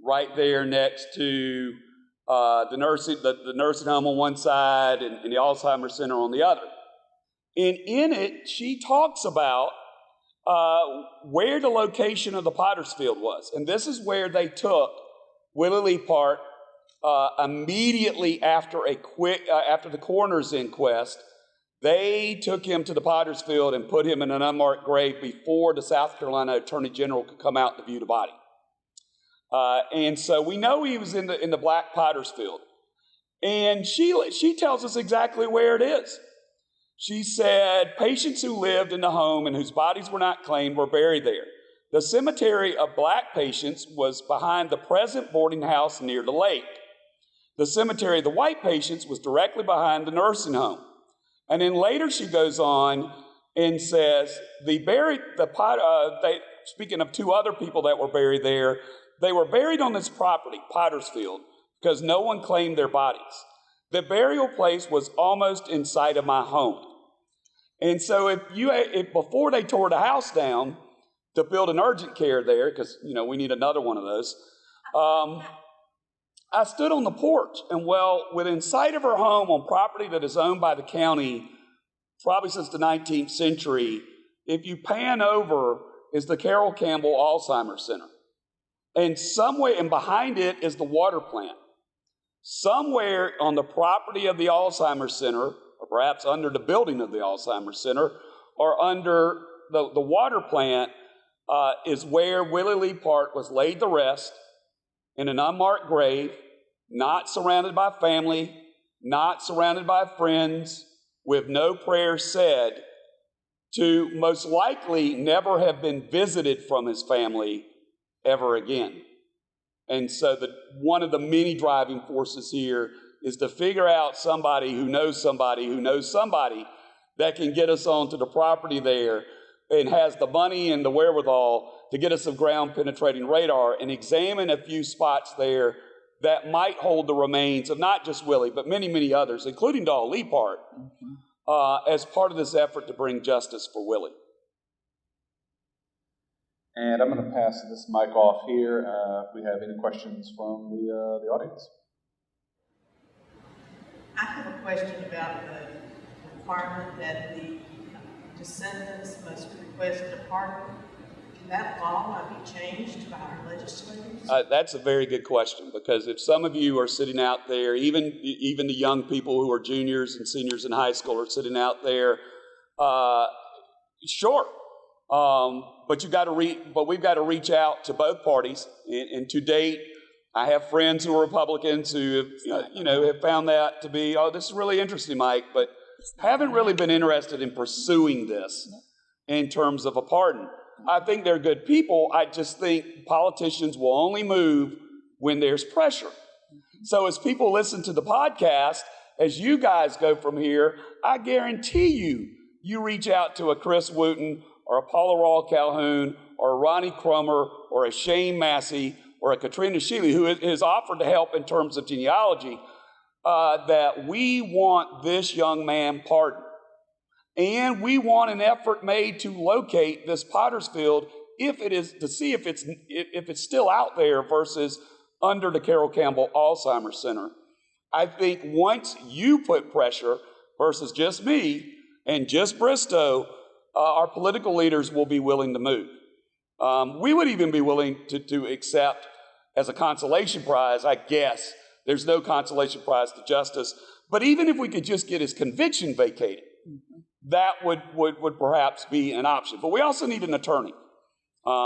[SPEAKER 4] right there next to the nursing home on one side and the Alzheimer's Center on the other. And in it, she talks about where the location of the Potter's Field was. And this is where they took Willie Leaphart immediately after the coroner's inquest. They took him to the Potter's Field and put him in an unmarked grave before the South Carolina Attorney General could come out to view the body. And so we know he was in the Black Potter's Field. And she tells us exactly where it is. She said patients who lived in the home and whose bodies were not claimed were buried there. The cemetery of black patients was behind the present boarding house near the lake. The cemetery of the white patients was directly behind the nursing home. And then later she goes on and says, speaking of two other people that were buried there, they were buried on this property, Potter's Field, because no one claimed their bodies. The burial place was almost in sight of my home. And so if before they tore the house down to build an urgent care there, because, we need another one of those, I stood on the porch, and within sight of her home on property that is owned by the county, probably since the 19th century, if you pan over, is the Carroll Campbell Alzheimer's Center. And behind it is the water plant. Somewhere on the property of the Alzheimer's Center, or perhaps under the building of the Alzheimer's Center, or under the water plant, is where Willie Leaphart was laid to rest in an unmarked grave, not surrounded by family, not surrounded by friends, with no prayers said, to most likely never have been visited from his family ever again. And so one of the many driving forces here is to figure out somebody who knows somebody who knows somebody that can get us onto the property there and has the money and the wherewithal to get us some ground penetrating radar and examine a few spots there that might hold the remains of not just Willie, but many, many others, including Don Leaphart, as part of this effort to bring justice for Willie.
[SPEAKER 1] And I'm going to pass this mic off here if we have any questions from the audience.
[SPEAKER 5] I have a question about the requirement that the descendants must request a pardon. Can that law might be changed by our legislators?
[SPEAKER 4] That's a very good question, because if some of you are sitting out there, even the young people who are juniors and seniors in high school are sitting out there, sure. But we've got to reach out to both parties. And to date, I have friends who are Republicans who have found that to be, this is really interesting, Mike, but haven't really been interested in pursuing this in terms of a pardon. I think they're good people. I just think politicians will only move when there's pressure. So as people listen to the podcast, as you guys go from here, I guarantee you reach out to a Chris Wooten or a Paula Rawl Calhoun or a Ronnie Cromer or a Shane Massey or a Katrina Shealy, who has offered to help in terms of genealogy, that we want this young man pardoned. And we want an effort made to locate this Potter's Field, if it is, to see if it's still out there versus under the Carroll Campbell Alzheimer's Center. I think once you put pressure versus just me and just Bristow, our political leaders will be willing to move. We would even be willing to accept as a consolation prize, I guess. There's no consolation prize to justice. But even if we could just get his conviction vacated, that would perhaps be an option. But we also need an attorney.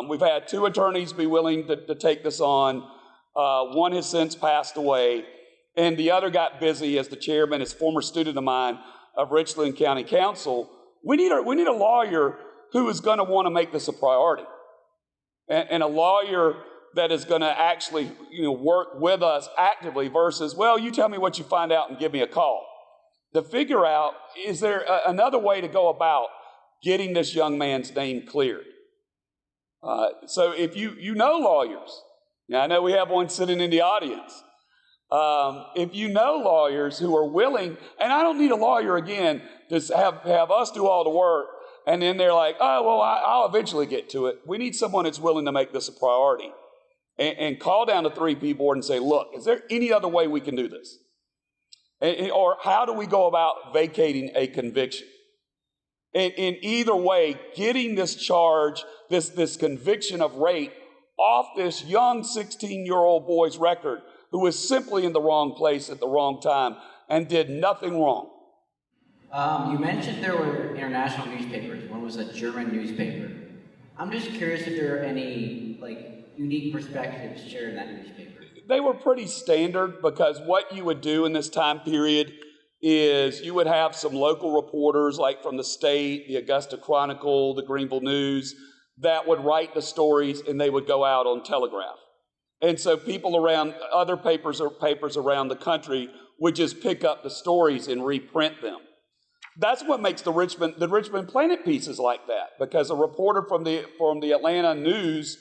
[SPEAKER 4] We've had 2 attorneys be willing to take this on. One has since passed away, and the other got busy as the chairman, as former student of mine of Richland County Council. We need a lawyer who is going to want to make this a priority, and a lawyer that is going to actually work with us actively versus, well, you tell me what you find out and give me a call. To figure out, is there another way to go about getting this young man's name cleared? So if you know lawyers, now I know we have one sitting in the audience. If you know lawyers who are willing, and I don't need a lawyer again to have us do all the work, and then they're like, oh, well, I'll eventually get to it. We need someone that's willing to make this a priority and call down the 3P board and say, look, is there any other way we can do this? Or how do we go about vacating a conviction? In either way, getting this charge, this conviction of rape off this young 16-year-old boy's record who was simply in the wrong place at the wrong time and did nothing wrong.
[SPEAKER 6] You mentioned there were international newspapers. One was a German newspaper. I'm just curious if there are any unique perspectives shared in that newspaper.
[SPEAKER 4] They were pretty standard because what you would do in this time period is you would have some local reporters like from the State, the Augusta Chronicle, the Greenville News, that would write the stories and they would go out on Telegraph. And so people around other papers around the country would just pick up the stories and reprint them. That's what makes the Richmond Planet pieces like that, because a reporter from the Atlanta News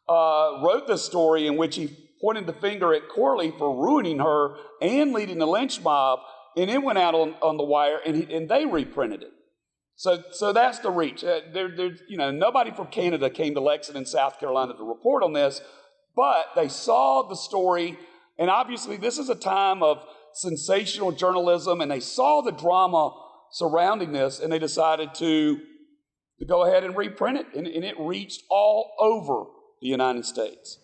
[SPEAKER 4] wrote this story in which he pointed the finger at Corley for ruining her and leading the lynch mob, and it went out on the wire, and they reprinted it. So that's the reach. Nobody from Canada came to Lexington, South Carolina to report on this, but they saw the story, and obviously this is a time of sensational journalism, and they saw the drama surrounding this, and they decided to go ahead and reprint it, and it reached all over the United States.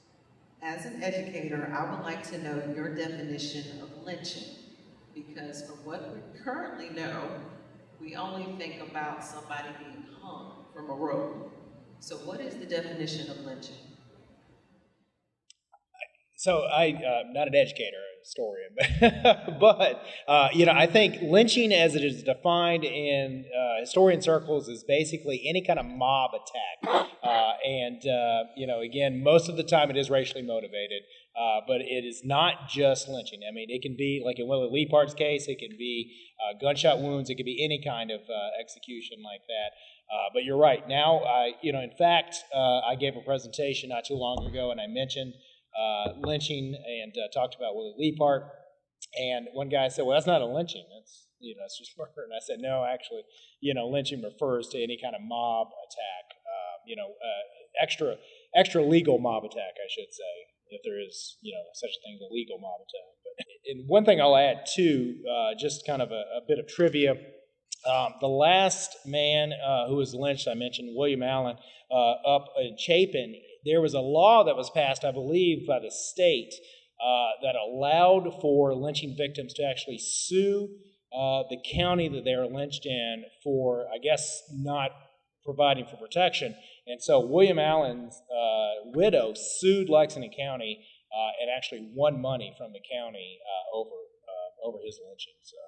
[SPEAKER 5] As an educator, I would like to know your definition of lynching, because from what we currently know, we only think about somebody being hung from a rope. So what is the definition of lynching?
[SPEAKER 2] So I'm not an educator, a historian, but I think lynching as it is defined in historian circles is basically any kind of mob attack. Again, most of the time it is racially motivated, but it is not just lynching. I mean, it can be, like in Willie Leaphart's case, it can be gunshot wounds, it can be any kind of execution like that. But you're right. Now, in fact, I gave a presentation not too long ago, and I mentioned lynching and talked about Willie Leaphart. And one guy said, well, that's not a lynching. That's, it's just murder. And I said, no, actually, lynching refers to any kind of mob attack, extra legal mob attack, I should say, if there is, such a thing as a legal mob attack. But, and one thing I'll add too, just kind of a bit of trivia. The last man who was lynched, I mentioned William Allen, up in Chapin. There was a law that was passed, I believe, by the state that allowed for lynching victims to actually sue the county that they were lynched in for, I guess, not providing for protection. And so William Allen's widow sued Lexington County and actually won money from the county over his lynching. So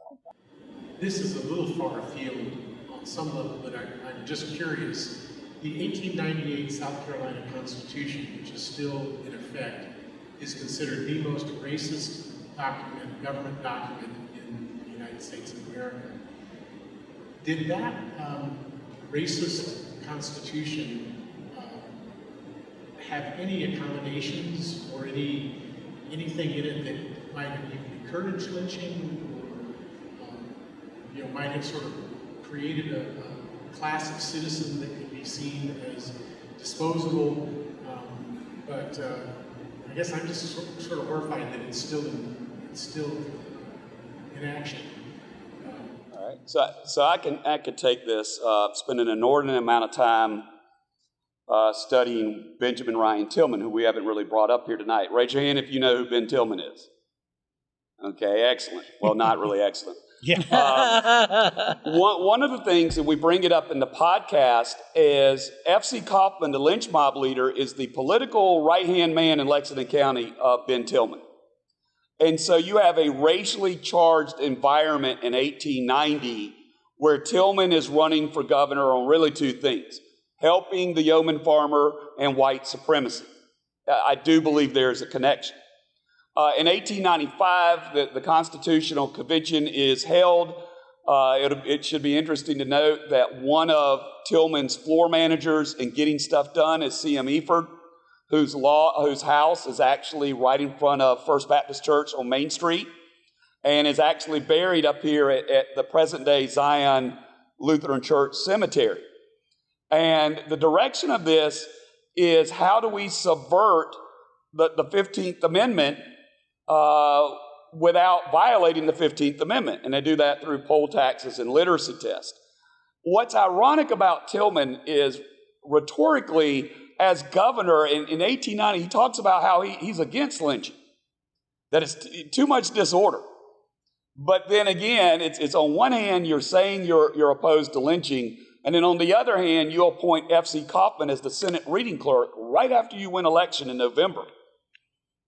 [SPEAKER 7] this is a little far afield on some level, but I'm just curious. The 1898 South Carolina Constitution, which is still in effect, is considered the most racist government document in the United States of America. Did that racist Constitution have any accommodations or anything in it that might have encouraged lynching, or might have sort of created a class of citizen that could be seen as disposable? But I guess I'm just sort of horrified that it's still in action.
[SPEAKER 4] All right, so I could take this. Spend an inordinate amount of time studying Benjamin Ryan Tillman, who we haven't really brought up here tonight. Raise your hand if you know who Ben Tillman is. Okay, excellent. Well, not really excellent.
[SPEAKER 2] Yeah.
[SPEAKER 4] One of the things that we bring it up in the podcast is F.C. Kaufman, the lynch mob leader, is the political right-hand man in Lexington County of Ben Tillman. And so you have a racially charged environment in 1890 where Tillman is running for governor on really two things: helping the yeoman farmer and white supremacy. I do believe there's a connection. In 1895, the Constitutional Convention is held. It should be interesting to note that one of Tillman's floor managers in getting stuff done is C.M. Leaphart, whose house is actually right in front of First Baptist Church on Main Street and is actually buried up here at the present-day Zion Lutheran Church Cemetery. And the direction of this is, how do we subvert the 15th Amendment without violating the 15th Amendment? And they do that through poll taxes and literacy tests. What's ironic about Tillman is, rhetorically, as governor in 1890, he talks about how he's against lynching, that it's too much disorder. But then again, it's on one hand, you're saying you're opposed to lynching, and then on the other hand, you appoint F.C. Kaufman as the Senate reading clerk right after you win election in November.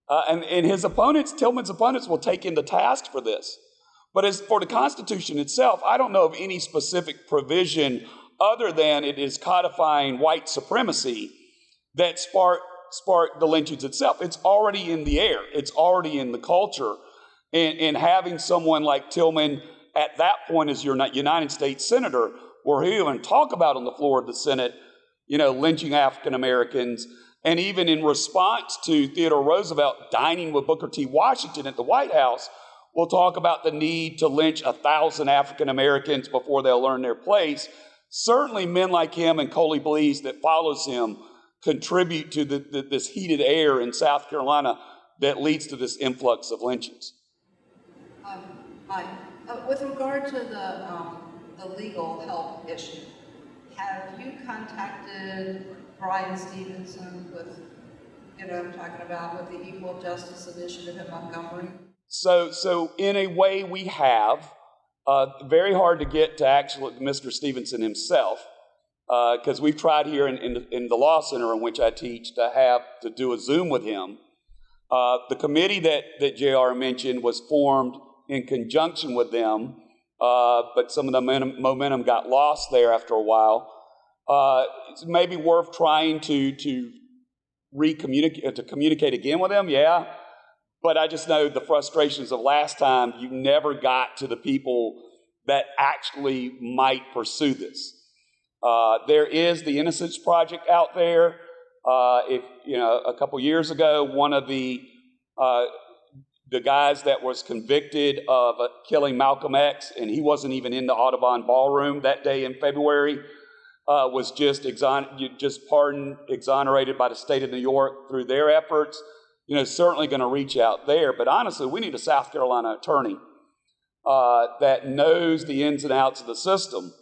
[SPEAKER 4] And his opponents, Tillman's opponents, will take him to task for this. But as for the Constitution itself, I don't know of any specific provision other than it is codifying white supremacy that sparked the lynchings itself. It's already in the air. It's already in the culture. And having someone like Tillman at that point as your United States Senator, where he even talk about on the floor of the Senate, lynching African Americans, and even in response to Theodore Roosevelt dining with Booker T. Washington at the White House, we'll talk about the need to lynch 1,000 African Americans before they'll learn their place. Certainly men like him and Coley Blease that follows him contribute to this heated air in South Carolina that leads to this influx of lynchings.
[SPEAKER 8] Hi. With regard to the legal help issue, have you contacted Brian Stevenson with, I'm talking about with the Equal Justice Initiative in Montgomery? So in a way we have. Very hard to get to actually Mr. Stevenson himself, because we've tried here in the Law Center in which I teach to do a Zoom with him. The committee that JR mentioned was formed in conjunction with them, but some of the momentum got lost there after a while. It's maybe worth trying to communicate again with them, yeah. But I just know the frustrations of last time, you never got to the people that actually might pursue this. There is the Innocence Project out there. A couple years ago, one of the guys that was convicted of killing Malcolm X, and he wasn't even in the Audubon Ballroom that day in February, was just pardoned, exonerated by the state of New York through their efforts. Certainly going to reach out there. But honestly, we need a South Carolina attorney that knows the ins and outs of the system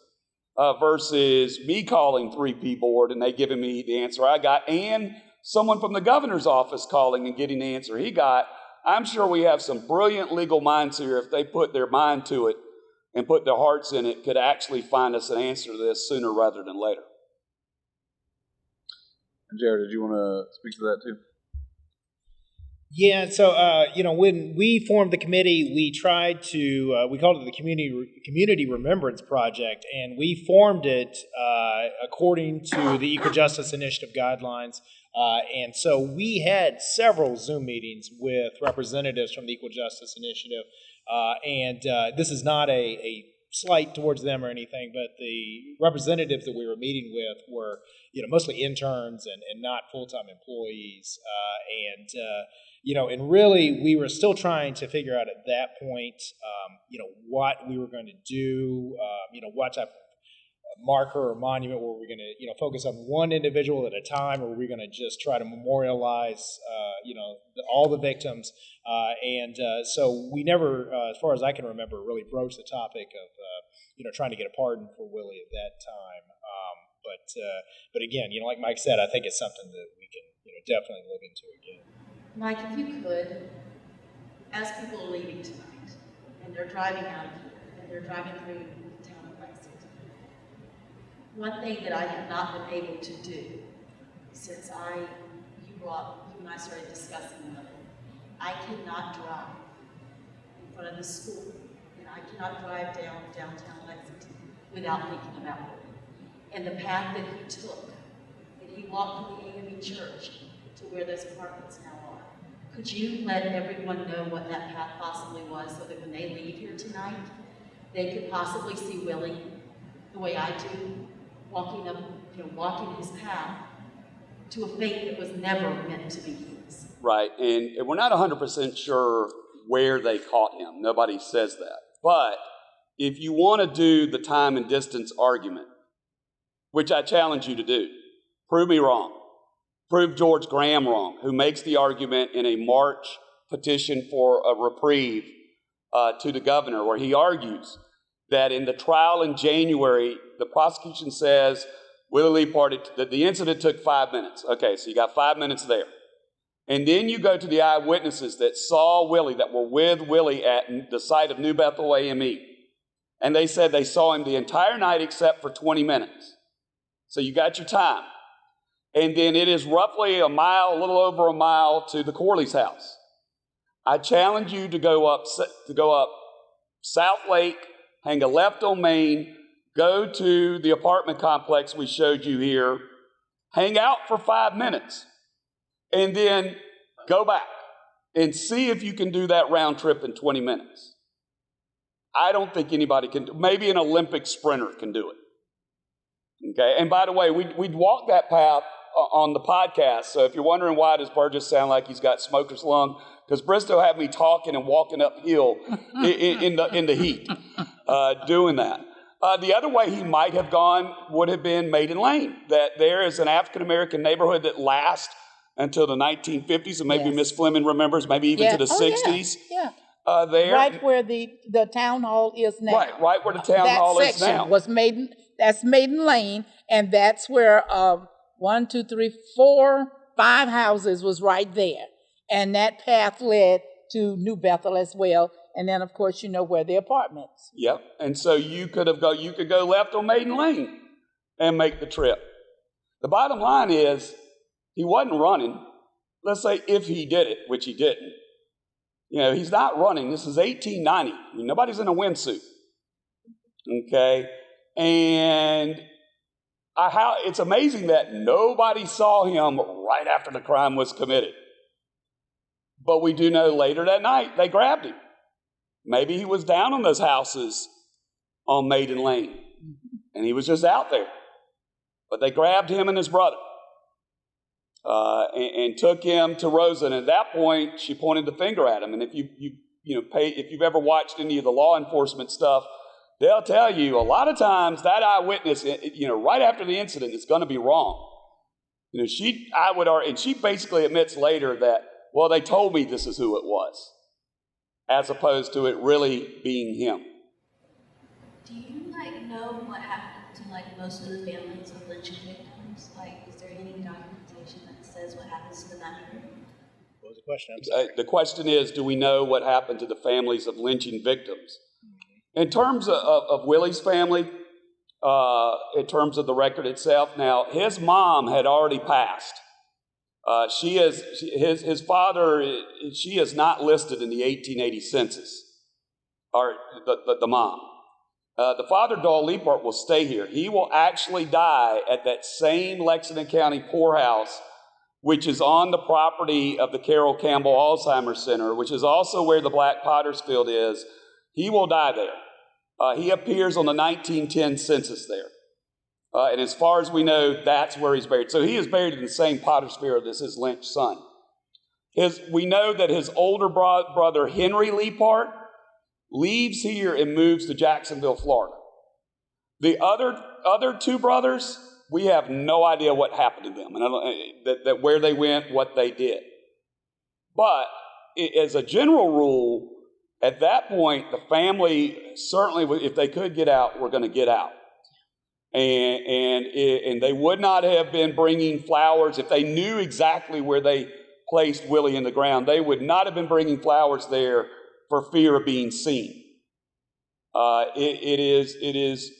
[SPEAKER 8] versus me calling 3P board and they giving me the answer I got, and someone from the governor's office calling and getting the answer he got. I'm sure we have some brilliant legal minds here, if they put their mind to it and put their hearts in it, could actually find us an answer to this sooner rather than later.
[SPEAKER 1] And Jared, did you want to speak to that too?
[SPEAKER 2] Yeah, so when we formed the committee, we tried to we called it the Community Remembrance Project, and we formed it according to the Equal Justice Initiative guidelines. And so we had several Zoom meetings with representatives from the Equal Justice Initiative, and this is not a slight towards them or anything, but the representatives that we were meeting with were mostly interns and not full-time employees, and really we were still trying to figure out at that point, what we were going to do, what type of marker or monument were we going to, focus on one individual at a time, or were we going to just try to memorialize, all the victims, so we never, as far as I can remember, really broached the topic of, trying to get a pardon for Willie at that time. But again, like Mike said, I think it's something that we can, definitely look into again.
[SPEAKER 8] Mike, if you could, as people are leaving tonight and they're driving out of here and
[SPEAKER 9] they're driving through the town of Lexington. One thing that I have not been able to do since you and I started discussing it, I cannot drive in front of the school, and I cannot drive downtown Lexington without thinking about it. And the path that he took, and he walked from the AME church to where those apartments now are. Could you let everyone know what that path possibly was so that when they leave here tonight, they could possibly see Willie the way I do, walking his path to a fate that was never meant to be his.
[SPEAKER 4] Right, and we're not 100% sure where they caught him. Nobody says that. But if you want to do the time and distance argument, which I challenge you to do, prove me wrong. Prove George Graham wrong, who makes the argument in a March petition for a reprieve to the governor, where he argues that in the trial in January, the prosecution says Willie Leaphart, that the incident took 5 minutes. Okay, so you got 5 minutes there. And then you go to the eyewitnesses that saw Willie, that were with Willie at the site of New Bethel AME. And they said they saw him the entire night except for 20 minutes. So you got your time. And then it is roughly a little over a mile to the Corley's house. I challenge you to go up South Lake, hang a left on Main, go to the apartment complex we showed you here, hang out for 5 minutes, and then go back and see if you can do that round trip in 20 minutes. I don't think anybody can. Maybe an Olympic sprinter can do it. Okay, and by the way, we'd walk that path on the podcast, so if you're wondering why does Burgess sound like he's got smoker's lung, because Bristow had me talking and walking uphill in the heat doing that. The other way he might have gone would have been Maiden Lane, that there is an African-American neighborhood that lasts until the 1950s, and maybe Miss Fleming remembers, maybe even to the 60s.
[SPEAKER 3] Yeah.
[SPEAKER 4] There.
[SPEAKER 3] Right where the town hall is now.
[SPEAKER 4] Right where the town hall is now.
[SPEAKER 3] That section was that's Maiden Lane, and that's where 1, 2, 3, 4, 5 houses was right there. And that path led to New Bethel as well. And then, of course, you know where the apartments. Yep.
[SPEAKER 4] And so you could go left on Maiden Lane and make the trip. The bottom line is he wasn't running. Let's say if he did it, which he didn't. He's not running. This is 1890. Nobody's in a windsuit. Okay? And it's amazing that nobody saw him right after the crime was committed. But we do know later that night they grabbed him. Maybe he was down on those houses on Maiden Lane, and he was just out there. But they grabbed him and his brother and took him to Rosa. And at that point, she pointed the finger at him. And if you've ever watched any of the law enforcement stuff, they'll tell you a lot of times that eyewitness, right after the incident, is going to be wrong. She basically admits later that, well, they told me this is who it was, as opposed to it really being him.
[SPEAKER 10] Do you know what happened to most of the families of lynching victims? Is there any documentation that says what happens to them after?
[SPEAKER 2] What was the question?
[SPEAKER 4] The question is, do we know what happened to the families of lynching victims? In terms of Willie's family, in terms of the record itself, now his mom had already passed. His father, she is not listed in the 1880 census, or the mom. The father, Don Leaphart, will stay here. He will actually die at that same Lexington County poorhouse, which is on the property of the Carol Campbell Alzheimer's Center, which is also where the Black Potter's Field is. He will die there. He appears on the 1910 census there. And as far as we know, that's where he's buried. So he is buried in the same Potter's Field as his lynched son. We know that his older brother, Henry Leaphart, leaves here and moves to Jacksonville, Florida. The other two brothers, we have no idea what happened to them, and where they went, what they did. But as a general rule, at that point, the family, certainly if they could get out, were going to get out. And they would not have been bringing flowers if they knew exactly where they placed Willie in the ground. They would not have been bringing flowers there for fear of being seen. It is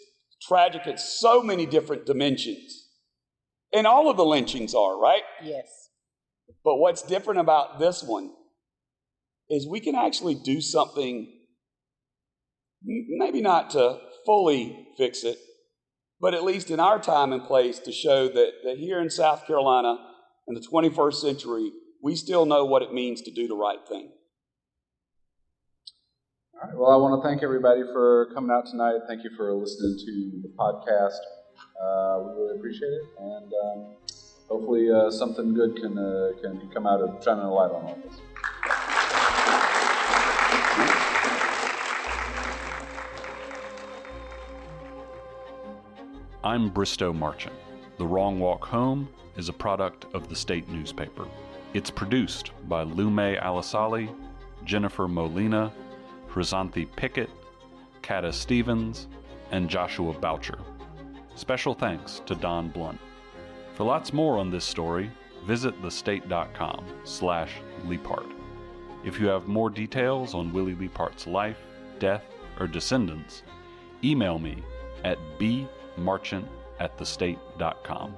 [SPEAKER 4] tragic at so many different dimensions. And all of the lynchings are, right?
[SPEAKER 3] Yes.
[SPEAKER 4] But what's different about this one is we can actually do something, maybe not to fully fix it, but at least in our time and place to show that here in South Carolina in the 21st century, we still know what it means to do the right thing.
[SPEAKER 1] All right. Well, I want to thank everybody for coming out tonight. Thank you for listening to the podcast. We really appreciate it, and hopefully something good can come out of shining a light on all this.
[SPEAKER 11] I'm Bristow Marchant. The Wrong Walk Home is a product of the State newspaper. It's produced by Loumay Alesali, Jennifer Molina, Hrisanthi Pickett, Kata Stevens, and Joshua Boucher. Special thanks to Don Blount. For lots more on this story, visit thestate.com/Leaphart. If you have more details on Willie Leaphart's life, death, or descendants, email me at bmarchant@thestate.com.